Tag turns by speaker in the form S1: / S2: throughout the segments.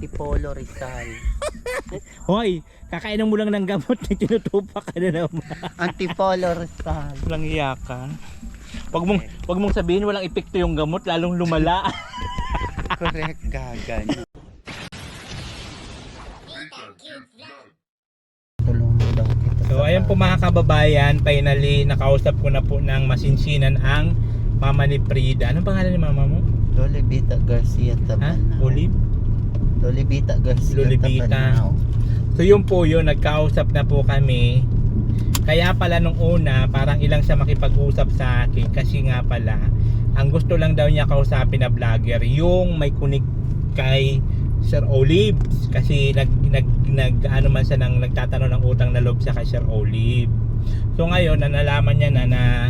S1: Antipolo Rizal.
S2: Hoy, kakainom mo lang ng gamot na tinutupa ka na naman.
S1: Antipolo Rizal.
S2: Walang iya ka. Wag mong sabihin walang epekto yung gamot, lalong lumala.
S1: Correct, gagan. Tulungan daw kita.
S2: So ayan po mga kababayan, finally nakausap ko na po ng masinsinan ang mama ni Frida. Anong pangalan ni mama mo?
S1: Lolibita Garcia
S2: Ha?
S1: Tabanao.
S2: Olive?
S1: Lolibita Garcia
S2: Lolibita.
S1: Tabanao.
S2: So yun po yun, nagkausap na po kami. Kaya pala nung una, parang ilang siya makipag-usap sa akin kasi nga pala, ang gusto lang daw niya kausapin na vlogger, yung may kunik kay Sir Olive. Kasi ano man siya nagtatanong ng utang na loob siya kay Sir Olive. So ngayon, nalaman niya na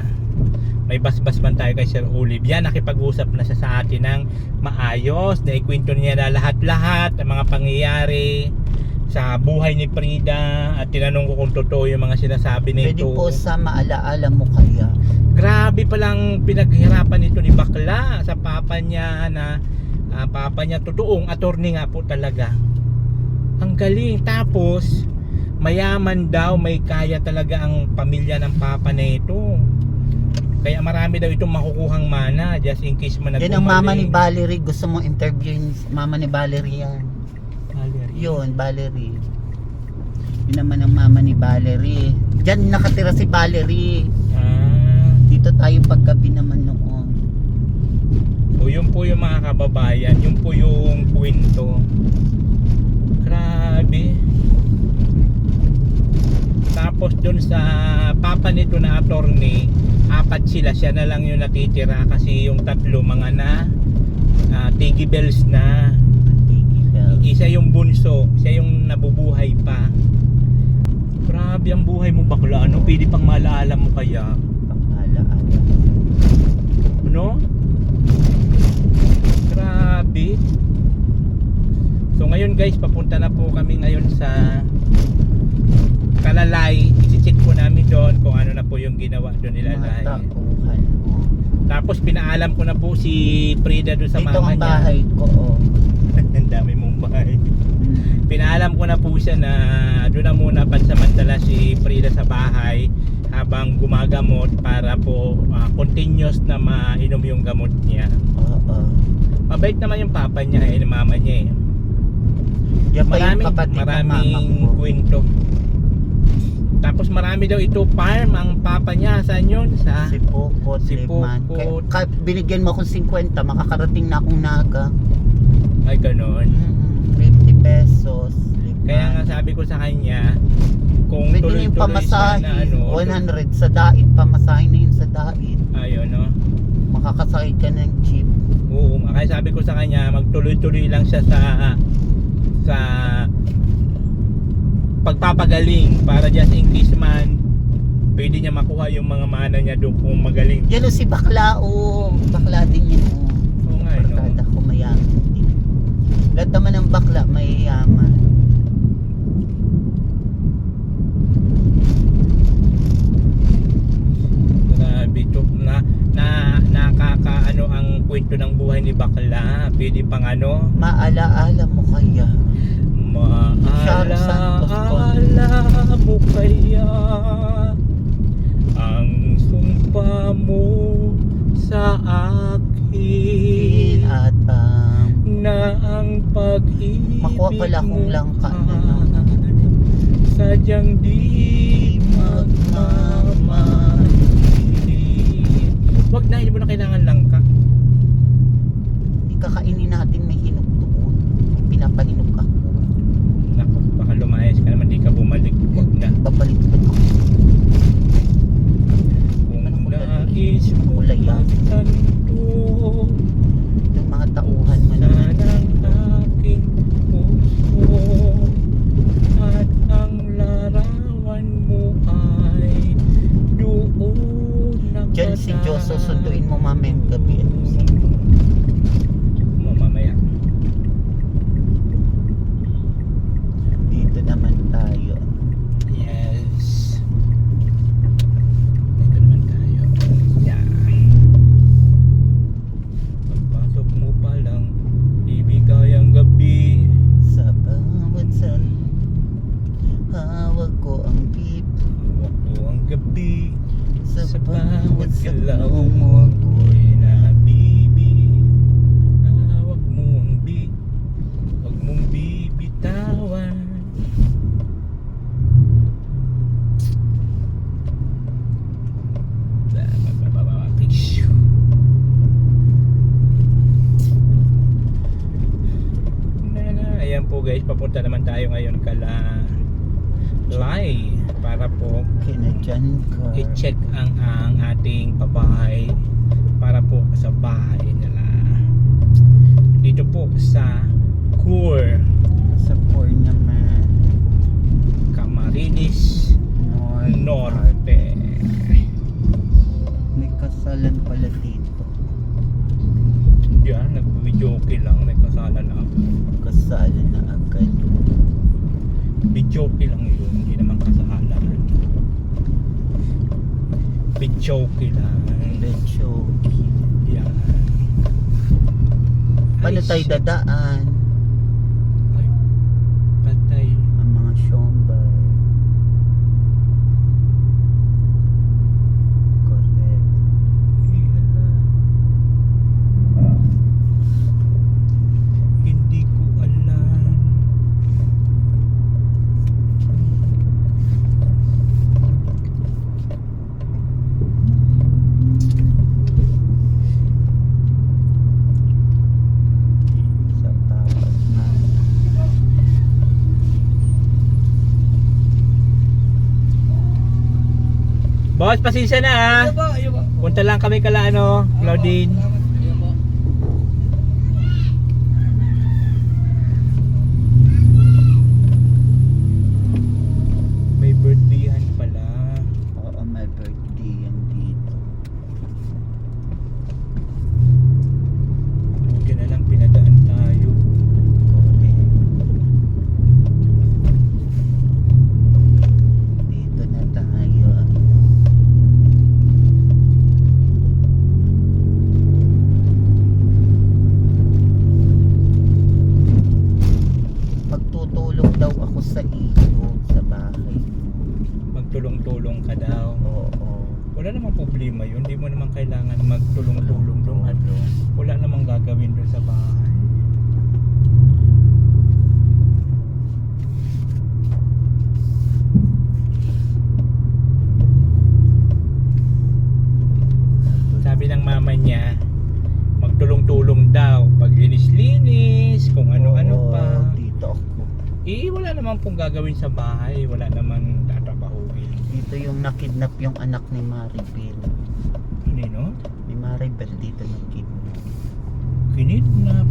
S2: may basbas man tayo kay Sir Olive. Yan, nakipag-usap na siya sa atin ng maayos. Naikwento niya na lahat-lahat ng mga pangyayari sa buhay ni Frida at tinanong ko kung totoo yung mga sinasabi
S1: Pwede
S2: nito.
S1: po sa maalaala mo kaya.
S2: Grabe palang pinaghirapan nito ni Bakla sa papa niya na papa niya totoong attorney nga po talaga. Ang galing. Tapos mayaman daw, may kaya talaga ang pamilya ng papa na ito. Kaya marami daw itong makukuhang mana just in case man
S1: Yan ang mama ni Valerie. Gusto mo interviewin mama ni Valerie yan. Yun, Valerie. Yun naman ang mama ni Valerie. Diyan nakatira si Valerie. Dito tayo paggabi naman noon.
S2: So yun po yung mga kababayan, yun po yung kwento. Grabe. Tapos dun sa papa nito na attorney, 4 sila, siya na lang yung natitira kasi yung 3 mga tiggy bells na. Isa yung bunso, siya yung nabubuhay pa. Grabe ang buhay mo bakla, ano? Pwede pang malaala mo kaya?
S1: Pang alaala.
S2: Ano? Grabe. So ngayon guys, papunta na po kami ngayon sa Kalalay. I-check po namin doon kung ano na po yung ginawa doon nila Lay. Tapos pinaalam ko na po si Frida doon sa
S1: dito
S2: mama
S1: ang
S2: niya.
S1: bahay ko, oh.
S2: Ang dami mong bahay. Pinaalam ko na po siya na doon na muna pansamantala si Frida sa bahay habang gumagamot para po continuous na mainom yung gamot niya.
S1: Oo.
S2: Mabait naman yung papa niya mama niya
S1: Yan pa yung kapatid ng mama
S2: maraming
S1: ko.
S2: kwento. Tapos marami daw ito farm ang papa niya. Saan yun? Sa
S1: Sipokot,
S2: Sipokot.
S1: Binigyan mo akong 50, makakarating na akong Naga.
S2: ay ganon.
S1: 50 pesos.
S2: Kaya nga sabi ko sa kanya, kung
S1: pwede na yung
S2: tuloy-tuloy
S1: pamasahe,
S2: sana
S1: 100 sa dait, pamasahe na yun sa dait.
S2: ayun no.
S1: Makakasakay ka ng jeep.
S2: Oo, kaya sabi ko sa kanya, magtuloy-tuloy lang siya sa pagpapagaling para just in case man pwede niya makuha yung mga mana niya doon kung magaling.
S1: Yan o si Bakla, oh. Bakla din yun, oh.
S2: Oo nga, no?
S1: Barkada ko mayaman din. Lahat naman ng Bakla may yaman.
S2: Grabe to nakakaano ang kwento ng buhay ni Bakla. Pwede pang ano,
S1: Maalaala mo kaya.
S2: maalaala mo kaya ang sumpa mo sa akin
S1: At
S2: na ang pag-ibig
S1: makuha pala akong langka na
S2: sadyang di magmamahali. Wag na, hindi mo na kailangan langka.
S1: Ikakainin natin, may hinog doon. Pinapahinog ako.
S2: Naku, baka lumayas ka naman, di ka bumalik. Wag na.
S1: Babalik ba ako?
S2: Kung nais mo magtanto
S1: Yung mga tauhan mo naman.
S2: saan ang aking puso at ang larawan mo ay doon
S1: Diyan si
S2: nakatagay.
S1: Diyos, susunduin mo mamayang gabi.
S2: Mamaya. Ayan po guys, papunta naman tayo ngayon kala Lai para po
S1: Kinadyan ka.
S2: i-check ang ating pabahay para po sa bahay nila. Dito po sa Cour
S1: Sa core naman.
S2: Camarines Norte.
S1: May kasalan pala dito.
S2: Diyan, nag-video okay lang, may kasalan na ako.
S1: Kasalan na agad.
S2: Video okay lang yun, hindi naman kasalan. Video okay lang.
S1: Medyo.
S2: Yan.
S1: Paano
S2: Ay,
S1: tayo
S2: shit.
S1: dadaan?
S2: Ay, patay.
S1: Ang mga Siombay. Correct.
S2: Ay, hala. Hindi ko alam.
S1: Sa tapat na.
S2: Boss, pasensya na ha. Punta lang kami kala ano, Claudine. May birthdayhan pala.
S1: Oo, may birthday yan dito.
S2: Buti na lang pinadaan tayo.
S1: Correct. Dito na tayo. Magtutulog daw ako sa iyo sa bahay.
S2: Magtulong-tulong ka daw.
S1: Oo.
S2: Wala namang problema yun. Hindi mo naman kailangan magtulong-tulong doon. Wala namang gagawin doon sa bahay. Sabi ng mama niya, magtulong-tulong daw. Pag linis-linis, kung ano-ano
S1: Oo,
S2: pa.
S1: dito ako.
S2: Wala naman pong gagawin sa bahay. Wala naman tatrabahuin.
S1: Dito yung nakidnap yung anak ni Maribel.
S2: Hindi, no?
S1: Ni Maribel dito nakidnap.
S2: Kinidnap.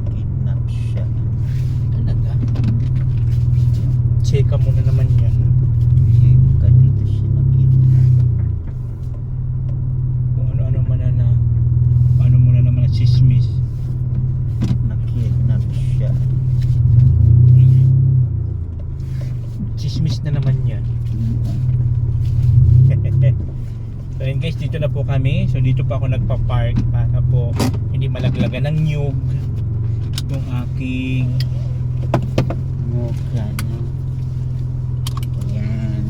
S1: Nakidnap siya.
S2: Talaga? Cheka mo na naman yan.
S1: Siyempre dito siya nakidnap.
S2: Kung ano-ano man na paano mo na naman na chismis.
S1: Nakidnap siya.
S2: Chismis na naman yan. So yun guys, dito na po kami. So dito pa ako nagpa-park para po hindi malaglagan ng nyug yung aking
S1: Mukha no. Ayan.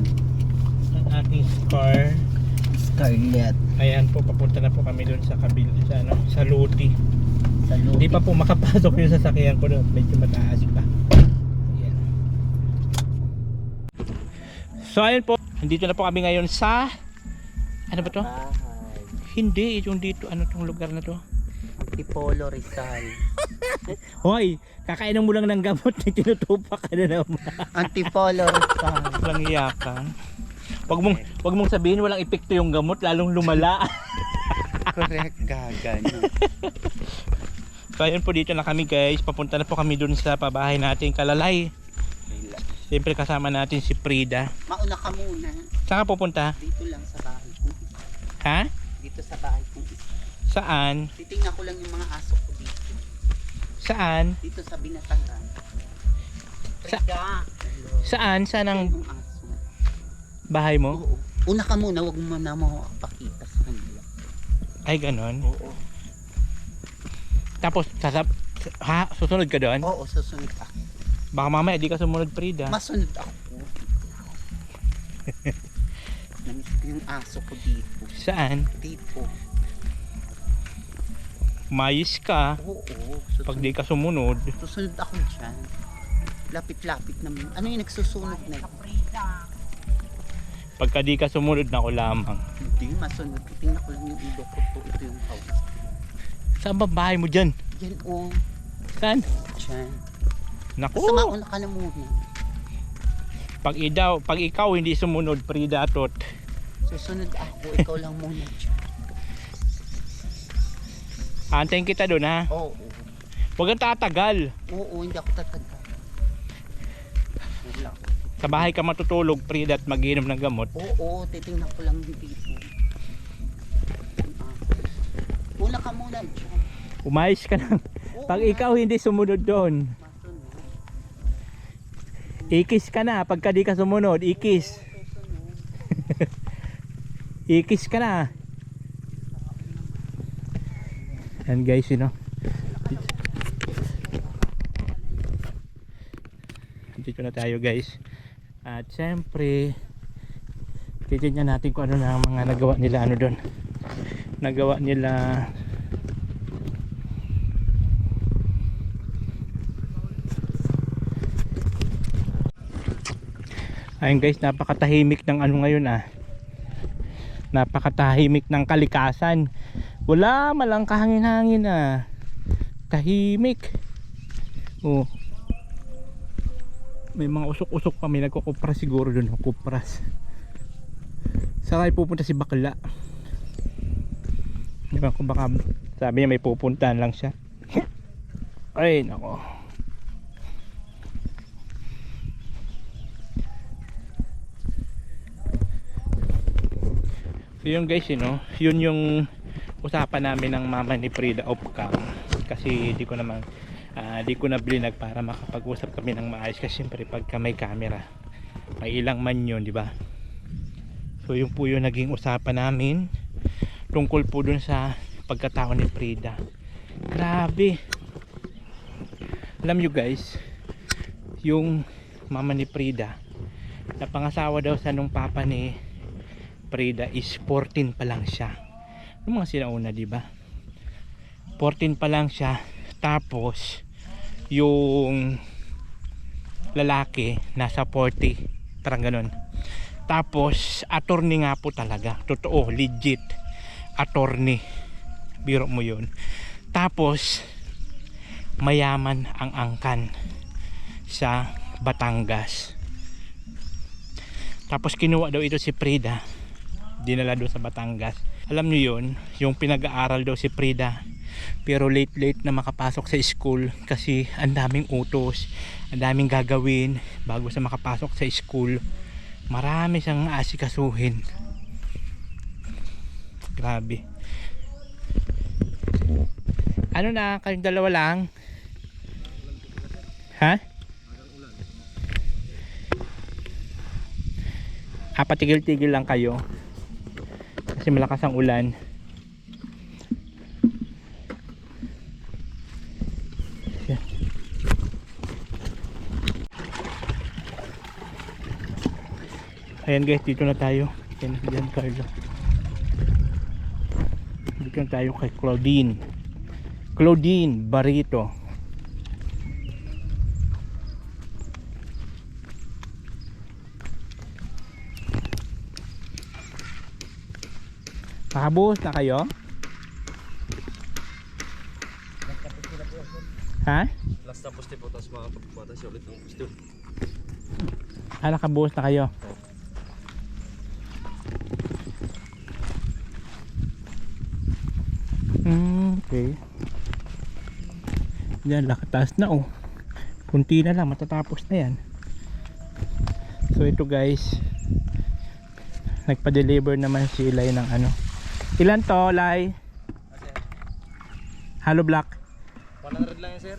S2: ang aking car.
S1: Scarlett.
S2: Ayan po, papunta na po kami doon sa kabila sa ano, sa Luti.
S1: Sa loob.
S2: Hindi pa po makapasok yung sasakyan ko doon, medyo mataas pa. Ayan. So ayun po, dito na po kami ngayon sa ano ba to?
S1: Bahay.
S2: Hindi, yung dito, ano tong lugar na to?
S1: Antipolo Rizal.
S2: Hoy, kakainan mo lang ng gamot na tinutupak ka na naman.
S1: Antipolo Rizal.
S2: Walang iya ka. Wag mong sabihin walang epekto yung gamot, lalong lumala.
S1: Correct, gagano.
S2: So ayun po, dito na kami guys. Papunta na po kami dun sa pabahay natin Kalalay. Siyempre kasama natin si Frida.
S1: Mauna ka muna.
S2: Saan ka pupunta?
S1: Dito lang sa bahay ko.
S2: Ha?
S1: Dito sa bahay ko.
S2: Saan?
S1: Titingnan ko lang yung mga aso ko dito.
S2: Saan?
S1: Dito sa Binatagan.
S2: Sa-
S1: Frida.
S2: Saan? Saan ang
S1: Yung aso.
S2: bahay mo?
S1: Oo. Una ka muna, wag mo na makapakita sa kanila.
S2: Ay ganon.
S1: Oo.
S2: Tapos susunod ka doon?
S1: Oo, susunod ako.
S2: Baka mamaya di ka sumunod, Frida.
S1: Masunod ako. Namiss ko yung aso ko dito.
S2: Saan?
S1: Dito.
S2: Mayis ka.
S1: Oo.
S2: Pag di ka sumunod.
S1: Susunod ako dyan. Lapit-lapit naman. Ano yung nagsusunod na yun?
S2: Pagka di ka sumunod na ako lamang.
S1: Hindi, masunod. Tingnan ko lang yung ulo ko to. Ito yung house.
S2: Saan ba bahay mo dyan?
S1: Yan o.
S2: Saan?
S1: Diyan.
S2: Naku!
S1: Basta mauna ka na muna.
S2: Pag ikaw hindi sumunod, Prida tot.
S1: Susunod ako, ikaw lang muna dyan.
S2: Antayin kita doon ha.
S1: Oo.
S2: Huwag kang tatagal.
S1: Oo, hindi ako tatagal. Wala.
S2: Sa bahay ka matutulog, Prida, at mag-inom ng gamot.
S1: Oo, titingnan ko lang dito. Una ka muna dyan.
S2: Umayos ka lang.
S1: Oo,
S2: Pag ikaw hindi sumunod doon, ikis ka na. Pagka di ka sumunod, ikis. Ikis ka na. Yan guys, you know. Dito na tayo guys. At syempre, titignan natin kung ano na ang mga nagawa nila ano doon. Nagawa nila. Ayun guys, napakatahimik ng ano ngayon ah. Napakatahimik ng kalikasan. Wala malang kahangin-hangin ah. Tahimik. Oh. May mga usok-usok pa, may nagkukupras siguro doon, kupras. Saan kayo pupunta si bakla? Diba ko baka sabi niya may pupuntahan lang siya. Ay nako. So yun guys, you know, yun yung usapan namin ng mama ni Prida off cam. Kasi di ko naman di ko na blinag para makapag-usap kami ng maayos kasi siyempre pagka may camera may ilang man yun, di ba? So yun po yung naging usapan namin tungkol po dun sa pagkatao ni Prida. Grabe. Alam nyo guys, yung mama ni Prida, napangasawa daw sa nung papa ni Prida is 14 pa lang siya. Yung mga sinauna, di ba? 14 pa lang siya. Tapos yung lalaki nasa 40, parang ganun. Tapos attorney nga po talaga, totoo, legit attorney, biro mo yun. Tapos mayaman ang angkan sa Batangas. Tapos kinuha daw ito si Prida, dinala doon sa Batangas. Alam niyo yun, yung pinag-aaral daw si Prida, pero late na makapasok sa school kasi ang daming utos, ang daming gagawin bago sa makapasok sa school. Marami siyang asikasuhin. Grabe. Ano na, kayong dalawa lang? Ha? Patigil-tigil lang kayo kasi malakas ang ulan. Ayan guys, dito na tayo. Diyan Carlo. Dito na tayo kay Claudine Barito. Nakabuhos na kayo? Ha?
S3: Last na poste po, tapos makapagpapata siya ulit ng poste.
S2: Nakabuhos na kayo? Okay. Yan, lakataas na oh. Kunti na lang, matatapos na yan. So ito guys, nagpa-deliver naman si Lai ng ano. Ilan to, Lai? Hollow block?
S3: 100 lang yan sir.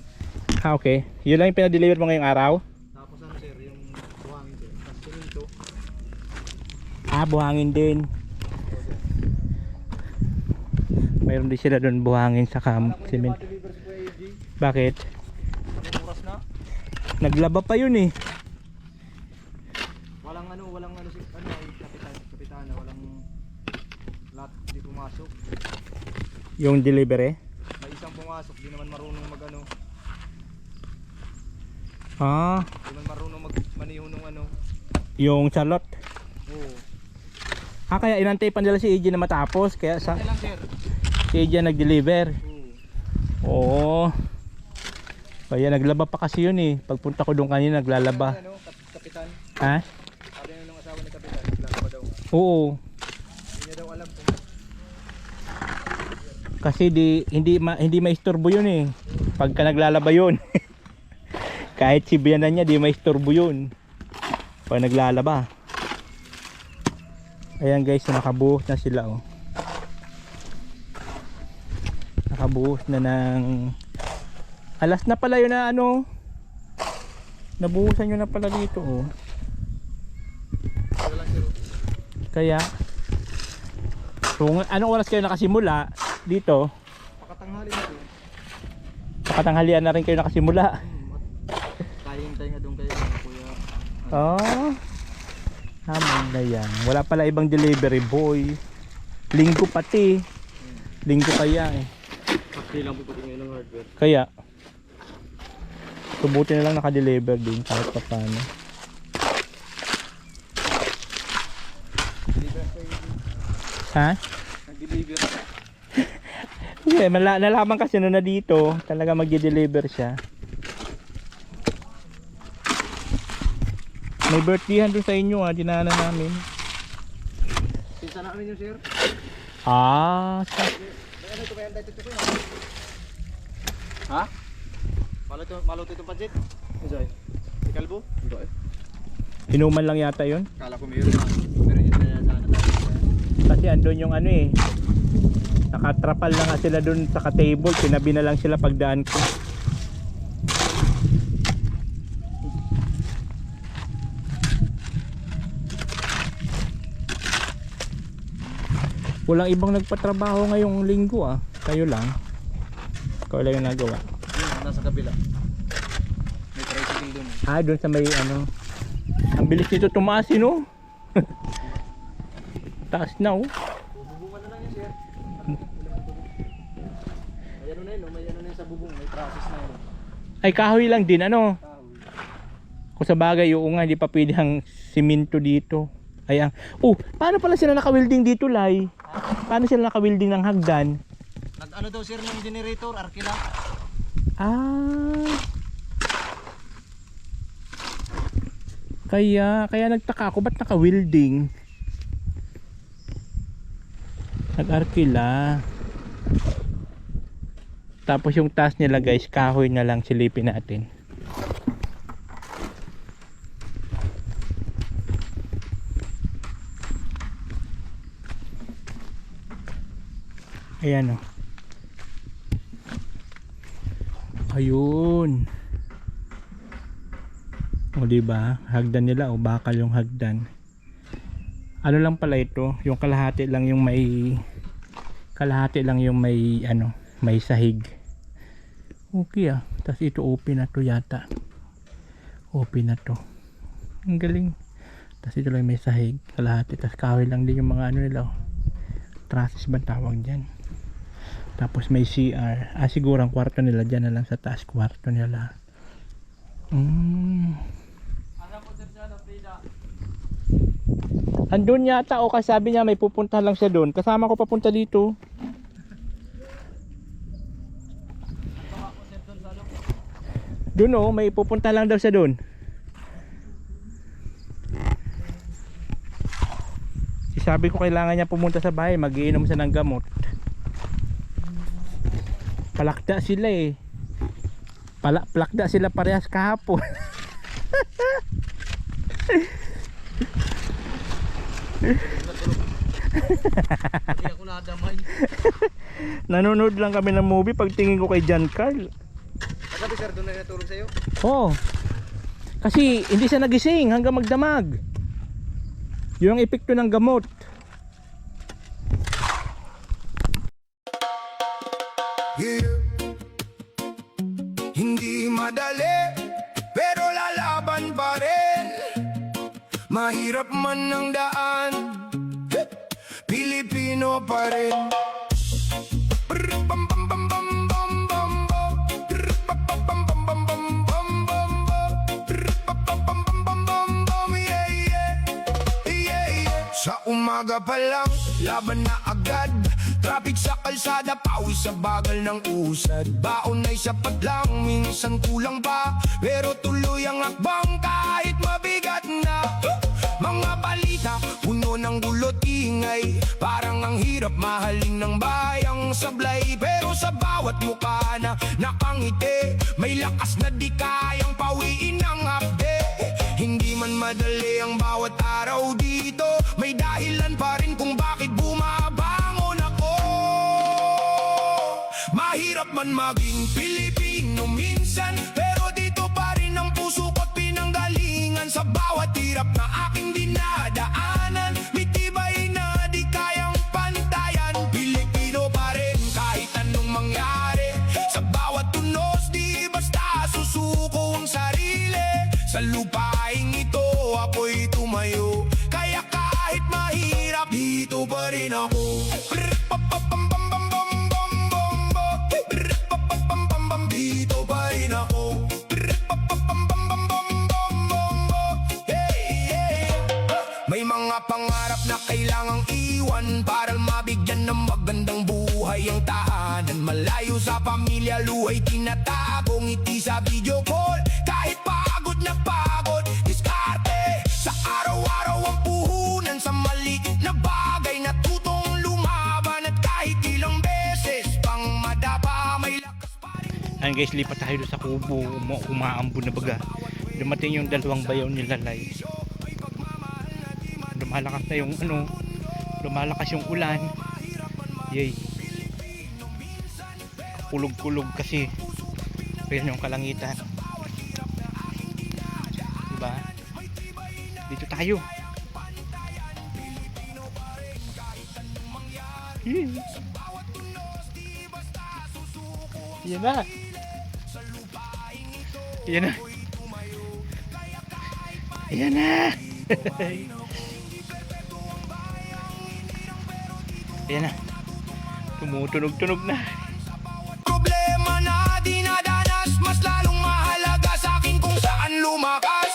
S2: Okay. Yun lang yung pinadeliver mo ngayong araw?
S3: Tapos ano sir, yung buhangin sir. Tapos siminto.
S2: Buhangin din. Mayroon din sila doon buhangin sa cement.
S3: Deliver si Kuya AG.
S2: Bakit?
S3: Anong oras na?
S2: Naglaba pa yun eh.
S3: Walang si kapitana, walang lahat di pumasok.
S2: Yung delivery?
S3: May isang pumasok, di naman marunong magano. Di naman marunong magmaniho nung ano.
S2: Yung Charlotte.
S3: Oo.
S2: Kaya inantay pa nila si AJ na matapos. Kaya sa
S3: Kaya lang sir.
S2: si AJ nag-deliver.
S3: Oo.
S2: Oo. Kaya naglaba pa kasi yun eh. Pagpunta ko doon kanina naglalaba.
S3: Ano, kapitan?
S2: Ha?
S3: Sabi na nung asawa ni kapitan, naglalaba daw.
S2: Oo.
S3: Hindi niya daw alam kung
S2: Kasi hindi maistorbo yun eh. Pagka naglalaba yun. Kahit si biyanan niya di maistorbo yun. Pag naglalaba. Ayan guys, nakabuhos na sila oh. Nakabuhos na ng alas na pala yun na ano. Nabuhusan nyo na pala dito oh.
S3: wala lang siro.
S2: Kaya kung anong oras kayo nakasimula dito,
S3: Pakatanghali na ito.
S2: pakatanghalian na rin kayo nakasimula.
S3: Kahintay nga doon kayo, kuya.
S2: Oh. Naman na yan. Wala pala ibang delivery boy. Linggo pati. Linggo kaya eh.
S3: Pati lang po pati ngayon ng hardware.
S2: Kaya subuti na lang naka-deliver din kahit pa paano. Ha?
S3: Nag-deliver.
S2: Yeah, nalaman kasi na dito talaga magde-deliver siya. May birthday doon sa inyo ah, dinaanan namin.
S3: Pinsa namin yung sir.
S2: Ah,
S3: Ano ito kaya dito ko? Ha? Maluto itong pancit? Enjoy. Si Kalbo? Enjoy.
S2: inuman lang yata yon.
S3: Kala ko mayroon na. Pero yun na sana tayo.
S2: Kasi andun yung ano eh. Nakatrapal na nga sila dun sa ka-table. Sinabi na lang sila pagdaan ko. Walang ibang nagpatrabaho ngayong linggo ah. Kayo lang. Ikaw lang yung nagawa.
S3: Yun, nasa kabila. May tricycle dun.
S2: Ah, dun sa may ano. Ang bilis nito tumaas eh, no? Taas na oh.
S3: Bubungan na lang yun sir. May ano na yun, may ano na yun sa bubong. May process na yun.
S2: Ay kahoy lang din ano.
S3: Kahoy.
S2: Kung sa bagay yung nga hindi pa pwede ang simento dito. Ayan. Oh, paano pala sila naka-welding dito, Lai? Paano sila naka-welding ng hagdan?
S3: Nag-ano daw sir ng generator, arkila.
S2: Ah. Kaya nagtaka ako ba't naka-welding? Nag-arkila. Tapos yung task nila guys, kahoy na lang silipin natin. Ayan o. Ayun. O diba? Hagdan nila o bakal yung hagdan. Ano lang pala ito, yung kalahati lang yung may ano, may sahig. Okay ah. Tapos ito open na to yata. Open na to. Ang galing. Tapos ito lang may sahig, kalahati. Tapos kahoy lang din yung mga ano nila. Trusses ba tawag dyan? Tapos may CR. Ah, siguro ang kwarto nila dyan na lang sa taas. Kwarto nila. Andun yata o kasabi niya may pupunta lang siya doon. Kasama ko papunta dito. Doon o, may pupunta lang daw siya doon. Sabi ko kailangan niya pumunta sa bahay, mag-iinom siya ng gamot. Palakda sila eh. Palakda sila parehas kahapon.
S3: Hindi ako nadamay.
S2: Nanonood lang kami ng movie pagtingin ko kay John Carl.
S3: Sabi sir, doon na natulog sa'yo?
S2: Oh. Kasi hindi siya nagising hanggang magdamag. Yun ang epekto ng gamot.
S4: Yeah. Hindi madali, pero lalaban pa rin. Mahirap man ang daan, Pilipino pa rin. Sa umaga pa lang, laban na agad. Traffic sa kalsada, pawis sa bagal ng usad. Baon ay sapat lang, minsan kulang pa, pero tuloy ang akbang kahit mabigat na. Mga balita, puno ng gulot ingay, parang ang hirap mahalin ng bayang sablay. Pero sa bawat mukha na nakangiti, may lakas na di kayang pawiin ng hapde. Hindi man madali ang bawat araw dito, may dahilan pa rin kung bakit bumabangon ako. Mahirap man maging Pilipino minsan, pero dito pa rin ang puso ko't pinanggalingan. Sa bawat hirap na aking dinadaanan, may tibay na di kayang pantayan. Pilipino pa rin kahit anong mangyari, sa bawat tunos di basta susuko ang sarili. Sa lupaing ito ako'y tumayo, kaya kahit mahirap dito pa rin ako. Dito pa rin ako. May mga pangarap na kailangang iwan para mabigyan ng magandang buhay ang tahanan. Malayo sa pamilya, luhay tinatago, ngiti sa video call kahit pagod na pagod. Diskarte sa araw-araw ang puhunan, sa maliit na bagay natutong lumaban. At kahit ilang beses pang madapa, may lakas pa rin.
S2: Ayan guys, lipat tayo doon sa kubo, umaambon na baga. Dumating yung dalawang bayaw ni Lalay. Lumalakas na yung lumalakas yung ulan. Yay. Kulog-kulog kasi. Ayan yung kalangitan. Diba? Dito tayo. Yan na. Yan na. Yan na. Ayan na. Tumutunog-tunog na.
S4: Problema na dinadanas, mas lalong mahalaga sa akin kung saan lumakas.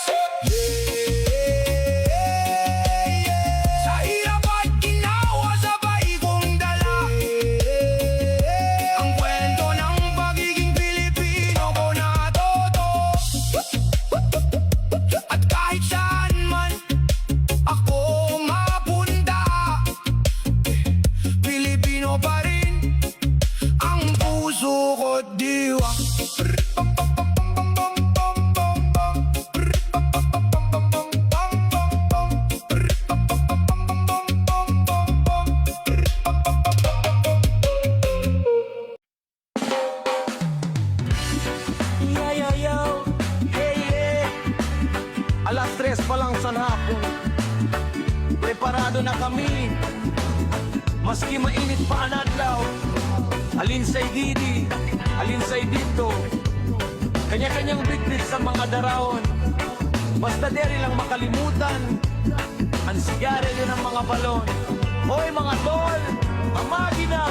S4: Sa hirap at ginawa, sabay kong dala ang kwento ng pagiging Pilipino ko na todo. At kahit saan man ako mapunta, Pilipino pa rin ang puso ko't diwa.
S3: Alas 3 pa lang sa hapon, preparado na kami. Maski mainit pa ang adlaw, alin sa'y didi, alin sa'y dito, kanya-kanyang bitbit sa mga daraon. Basta deri lang makalimutan ang sigarilyo ng mga balon. Hoy mga tol, amagi na,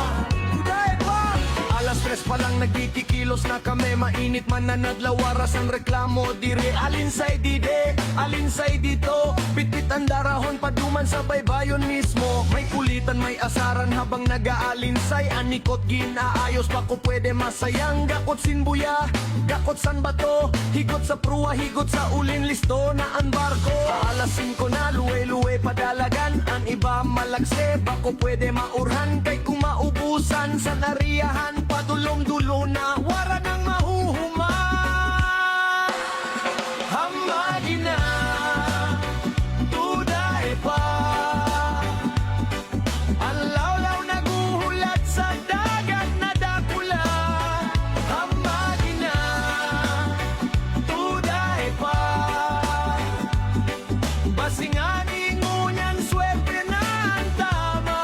S3: dahil pa! Alas 3 pa lang nagkikikilos na kami, mainit man na nadlawaras ang reklamo. Dire alin sa'y dide, alin sa'y dito, bitbit ang darahon paduman sa baybayon mismo. May kulitan, may asaran habang nag-aalinsay, anikot ginaayos pa ko pwede masayang. Gakot sinbuya, gakot san bato, higot sa pruwa, higot sa ulin, listo na ang barko. Alas 5 na, luwe-luwe padalagan, ang iba malagse, bako pwede maurhan. Kay kumaubusan sa nariyahan, padulong-dulo na, wara ng mahuhuma. Hamagi na, tuday pa, ang lawlaw naguhulat sa dagat na dakula. Hamagi na, tuday pa, basinganing ngunyan, swerte na ang tama.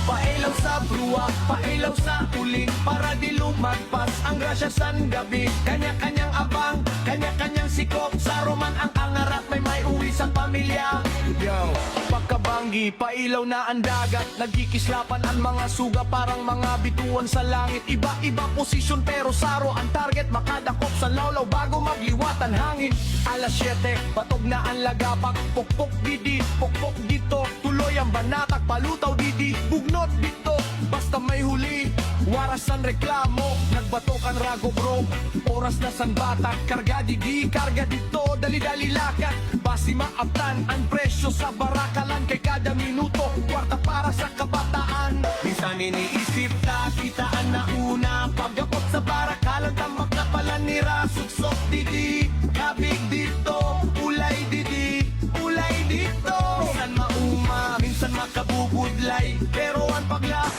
S3: Pailaw sa bruwa, pailaw sa uling, para di lumagpas ang grasya san gabi. Kanya-kanyang abang, kanya-kanyang sikop, sa roman ang angarap, may uwi sa pamilya. Yo, pagkabanggi, pailaw na ang dagat, nagkikislapan ang mga suga, parang mga bituan sa langit. Iba-iba posisyon pero saro ang target, makadakop sa lawlaw bago magliwat ang hangin. Alas 7, patog na ang lagapak, pukpok didi, pukpok dito, tuloy Bayang banatak, palutaw, didi, bugnot, dito. Basta may huli, warasan reklamo. Nagbatokan rago bro, oras na san batak. Karga didi, karga dito, dali-dali lakat. Basi maaptan, ang presyo sa barakalan. Kay kada minuto, kwarta para sa kabataan. Minsan iniisip na, kitaan na una. Pagkapot sa barakalan, tamak na pala nira. Suksok didi, kabig dito, ulay didi, ulay dito. Minsan mauma, minsan makabubudlay, pero ang pagla.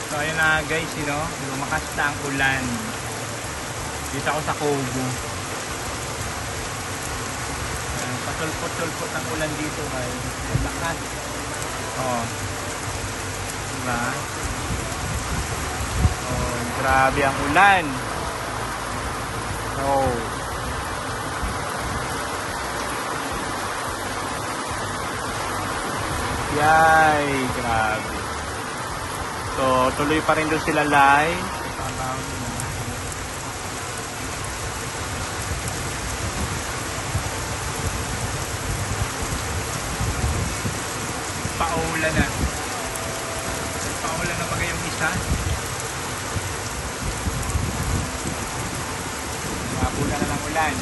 S2: So ayun na guys, lumakas na ang ulan. Dito ako sa Kogo. Patulpot-tulpot ang ulan dito guys. Lakas. Oh. Diba? Oh, grabe ang ulan. Oh. Yay, grabe. So, tuloy pa rin doon sila live. Paulan na. Paulan na bagay yung isa. Paulan na ng ulan.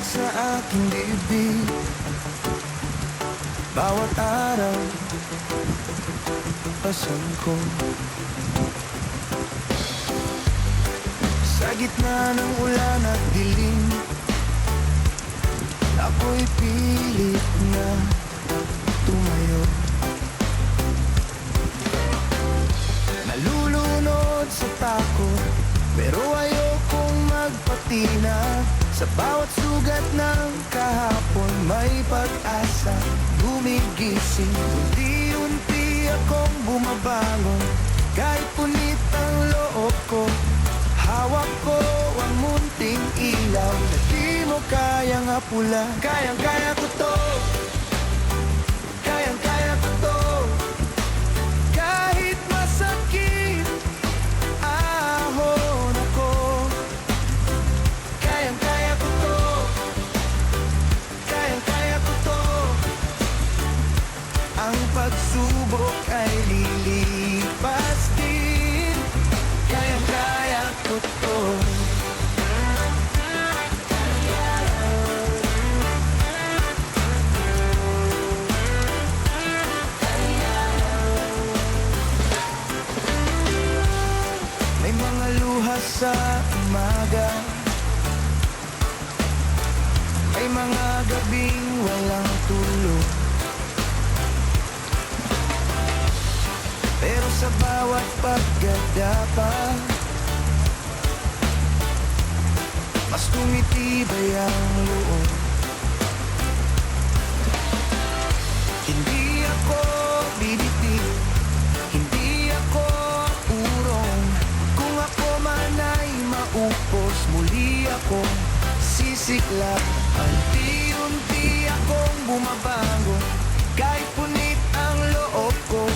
S4: Sa aking bibig, bawat araw pasan ko. Sa gitna ng ulan at dilim, ako'y pilit na tumayo. Nalulunod sa takot, pero ayokong magpatina. Sa bawat sugat ng kahapon may pag-asa gumigising. Unti-unti akong bumabangon, kahit punit ang loob ko. Hawak ko ang munting ilaw na di mo kayang apula. Kayang-kaya ko to, kayang-kaya ko to. Kahit masakit ahon ako, kayang-kaya ko to, kayang-kaya ko to. Ang pagsubok ay lilipas din, kayang-kaya ko to. May mga luha sa umaga, may mga gabing walang tulog. Pero sa bawat paggadapa, mas tumitibay ang loob. Hindi ako bibitiw, hindi ako urong. Kung ako man ay maupos, muli akong sisiklab. Unti-unti akong bumabangon, kahit punit ang loob ko.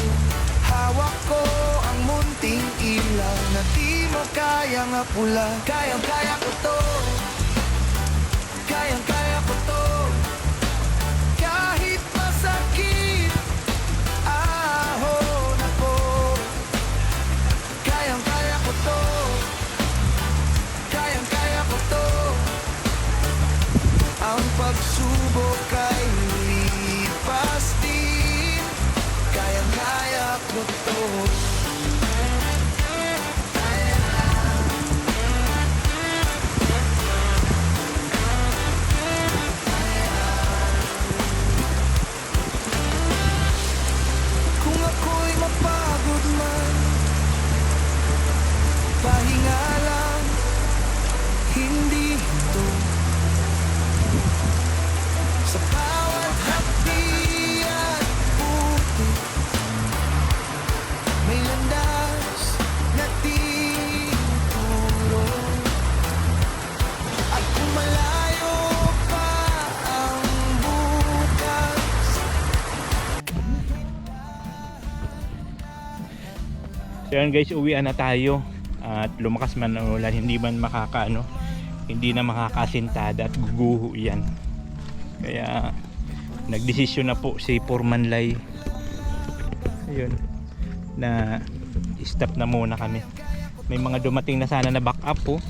S4: Hawak ko ang munting ilaw na di mo kayang apula. Kayang-kaya ko to, kayang-kaya ko to. Kahit masakit ahon ako, kayang-kaya ko to, kayang-kaya ko to. Ang pagsubok ay lipas din, kayang-kaya ko to.
S2: So yan guys, uwian na tayo. At lumakas man ang ulan, hindi man hindi na makakasintada at guguho yan. Kaya nagdesisyon na po si Purmanlay, ayun, na stop na muna kami. May mga dumating na sana na back up po.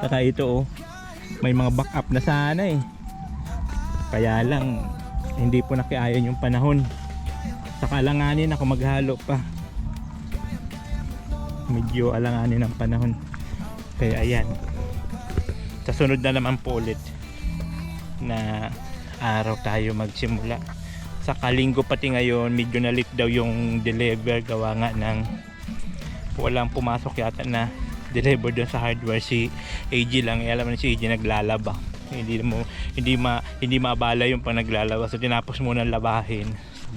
S2: Saka ito may mga back up na sana eh. Kaya lang hindi po nakiayon yung panahon. Saka alanganin ako maghalo pa. Medyo alanganin ang panahon. Kaya ayan. Sa sunod na naman po ulit na araw tayo magsimula. Sa Kalinggo pati ngayon medyo nalit daw yung deliver, gawa nga ng walang pumasok yata na deliver doon sa hardware. Si AG lang, alam mo na si AG naglalaba. Hindi maabala yung pang naglalaba, so tinapos muna labahin.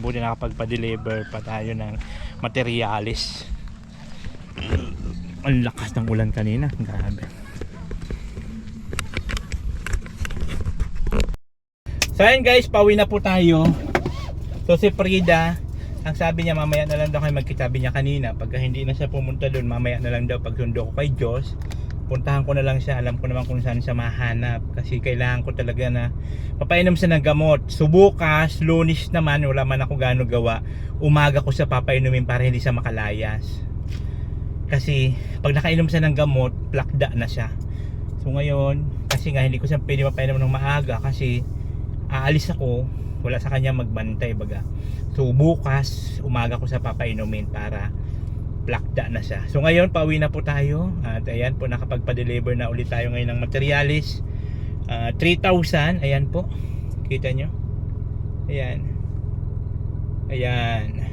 S2: Buti nakapagpa-deliver pa tayo ng materialis. Ang lakas ng ulan kanina, grabe. So ayun guys, pauwi na po tayo. So si Frida, ang sabi niya mamaya na lang daw kayo magkitabi niya kanina. Pagka hindi na siya pumunta doon, mamaya na lang daw pag sundo ko kay Diyos, puntahan ko na lang siya. Alam ko naman kung saan siya mahanap, kasi kailangan ko talaga na papainom siya ng gamot. So bukas, Lunes naman, wala man ako gaano gawa, umaga ko siya papainumin para hindi siya makalayas. Kasi pag nakainom siya ng gamot, plakda na siya. So ngayon, kasi nga hindi ko siya pwede mapainom ng maaga kasi aalis ako, wala sa kanya magbantay baga. So bukas, umaga ko siya papainumin para plakda na siya. So ngayon, pauwi na po tayo. At ayan po, nakapagpa-deliver na ulit tayo ngayon ng materialis. 3,000, ayan po. Kita nyo? Ayan. Ayan.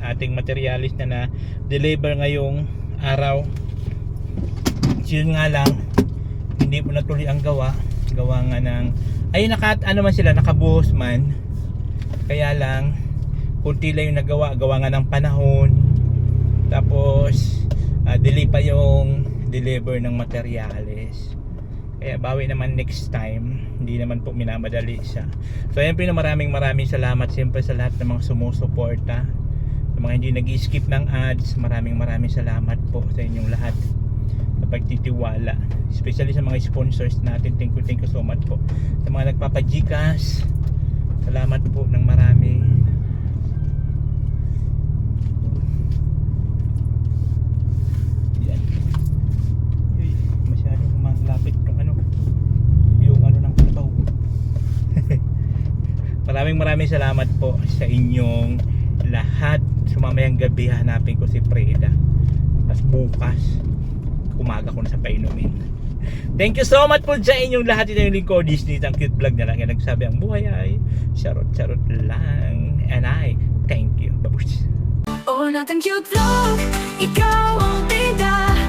S2: Ating materialis na deliver ngayong araw. Yun nga lang, hindi po natuloy ang gawa. Gawa nga ng, ay nakabuhos man. Kaya lang, kunti lang yung gawa nga ng panahon. Tapos delay pa yung deliver ng materials. Kaya bawi naman next time. Hindi naman po minamadali siya. So ayan po, maraming salamat siyempre sa lahat ng mga sumusuporta, sa mga hindi nag-skip ng ads. Maraming salamat po sa inyong lahat sa pagtitiwala, especially sa mga sponsors natin. Thank you so much po. Sa mga nagpapa-GCash, salamat po ng marami. Lapit yung ng kalabaw. Maraming salamat po sa inyong lahat. Sumamayang gabi hanapin ko si Frida, tapos bukas umaga ko na sa painumin. Thank you so much po sa inyong lahat. Ito yung lingkod Disney, ang cute vlog na lang yan. Nagsabi ang buhay ay charot lang, and I thank you. Babush.
S5: Oh, natin cute vlog, ikaw ang bida.